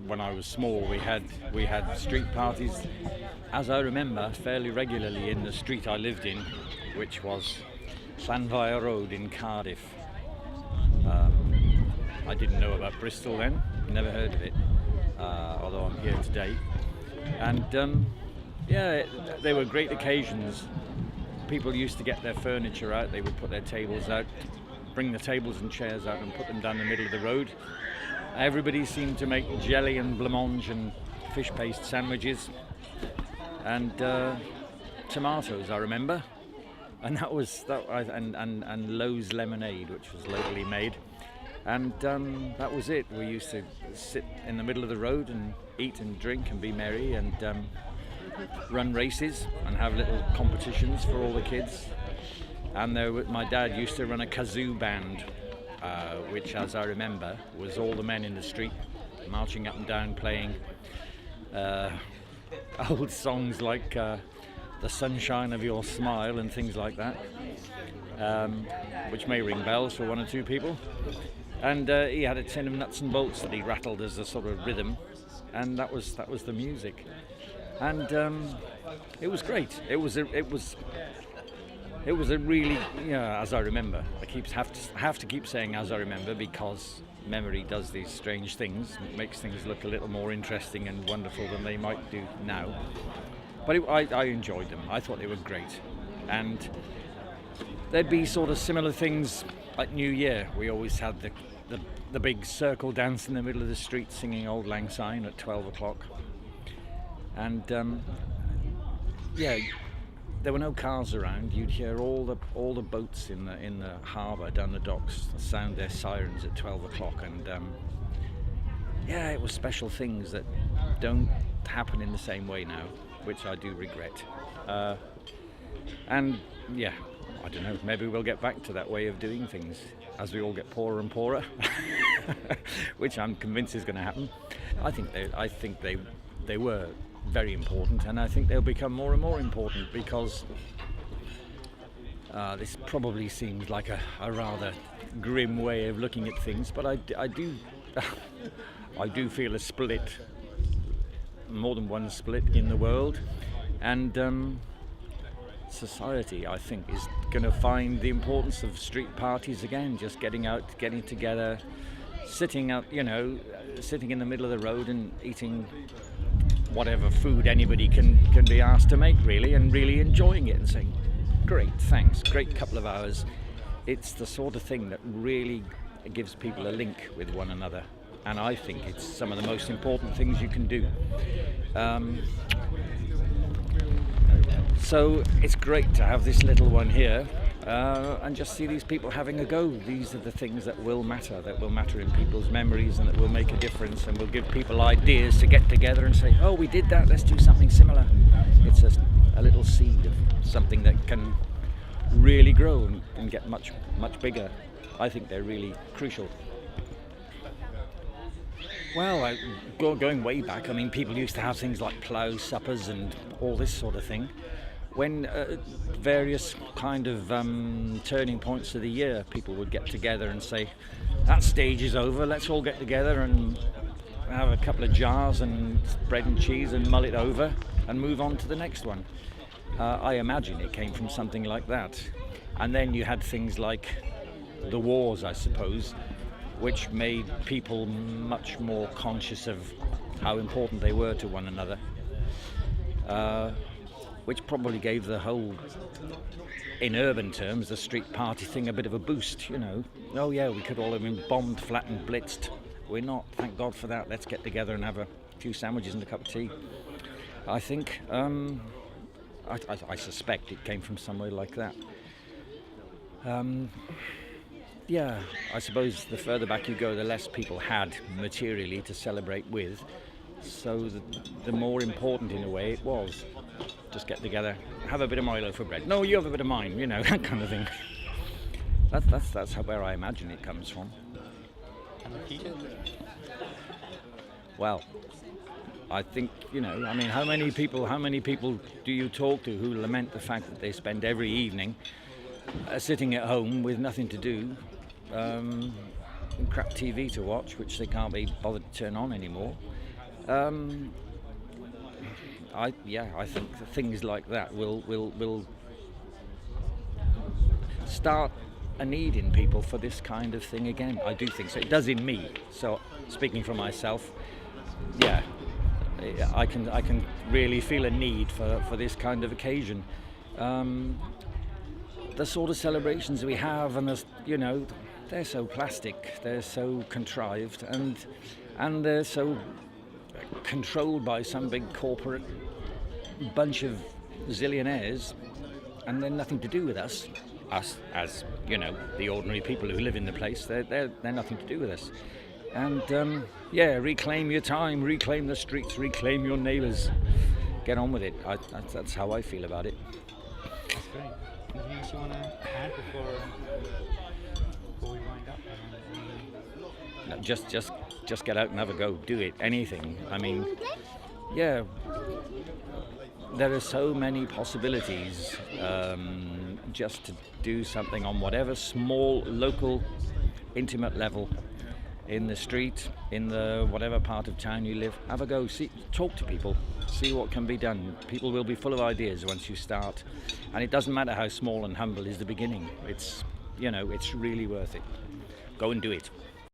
when I was small, we had street parties, as I remember, fairly regularly in the street I lived in, which was Llanfair Road in Cardiff. I didn't know about Bristol then, never heard of it, although I'm here today. And they were great occasions. People used to get their furniture out, they would put their tables out, bring the tables and chairs out and put them down the middle of the road. Everybody seemed to make jelly and blancmange and fish paste sandwiches and tomatoes, I remember. And and Lowe's lemonade, which was locally made. And that was it. We used to sit in the middle of the road and eat and drink and be merry and run races and have little competitions for all the kids. And my dad used to run a kazoo band, which, as I remember, was all the men in the street marching up and down playing old songs like The Sunshine of Your Smile and things like that, which may ring bells for one or two people. And he had a tin of nuts and bolts that he rattled as a sort of rhythm, and that was the music. And it was great. It was a really, as I remember. I have to keep saying as I remember, because memory does these strange things. It makes things look a little more interesting and wonderful than they might do now. But I enjoyed them. I thought they were great. And there'd be sort of similar things like New Year. We always had the big circle dance in the middle of the street singing Auld Lang Syne at 12 o'clock. And there were no cars around. You'd hear all the boats in the harbour down the docks sound their sirens at 12 o'clock. And it was special things that don't happen in the same way now, which I do regret. I don't know, maybe we'll get back to that way of doing things as we all get poorer and poorer, which I'm convinced is going to happen. I think they were very important, and I think they'll become more and more important, because this probably seems like a rather grim way of looking at things, but I do I do feel a split, more than one split in the world, and society, I think, is going to find the importance of street parties again, just getting out, getting together, sitting out, sitting in the middle of the road and eating whatever food anybody can be asked to make, really, and really enjoying it and saying, great, thanks, great couple of hours. It's the sort of thing that really gives people a link with one another, and I think it's some of the most important things you can do. So it's great to have this little one here and just see these people having a go. These are the things that will matter in people's memories, and that will make a difference, and will give people ideas to get together and say, oh, we did that, let's do something similar. It's a little seed of something that can really grow and get much, much bigger. I think they're really crucial. Well, going way back, I mean, people used to have things like plough suppers and all this sort of thing. When various kind of turning points of the year, people would get together and say, that stage is over, let's all get together and have a couple of jars and bread and cheese and mull it over and move on to the next one. I imagine it came from something like that. And then you had things like the wars, I suppose, which made people much more conscious of how important they were to one another. Which probably gave the whole, in urban terms, the street party thing a bit of a boost, Oh yeah, we could all have been bombed, flattened, blitzed. We're not, thank God for that. Let's get together and have a few sandwiches and a cup of tea. I think, I suspect it came from somewhere like that. I suppose the further back you go, the less people had materially to celebrate with. So the more important, in a way, it was. Just get together, have a bit of my loaf of bread. No, you have a bit of mine, that kind of thing. That's where I imagine it comes from. Well, I think, how many people do you talk to who lament the fact that they spend every evening sitting at home with nothing to do, and crap TV to watch, which they can't be bothered to turn on anymore, I think things like that will start a need in people for this kind of thing again. I do think so. It does in me. So speaking for myself, yeah, I can really feel a need for this kind of occasion. The sort of celebrations we have, and they're so plastic, they're so contrived, and they're so controlled by some big corporate bunch of zillionaires, and they're nothing to do with us as the ordinary people who live in the place. They're nothing to do with us. And reclaim your time, reclaim the streets, reclaim your neighbours. Get on with it. That's how I feel about it. That's great. Anything else you want to add before we wind up? No, just get out and have a go. Do it. Anything. I mean, yeah. There are so many possibilities just to do something on whatever small, local, intimate level, in the street, in the whatever part of town you live. Have a go. Talk to people. See what can be done. People will be full of ideas once you start, and it doesn't matter how small and humble is the beginning. It's really worth it. Go and do it.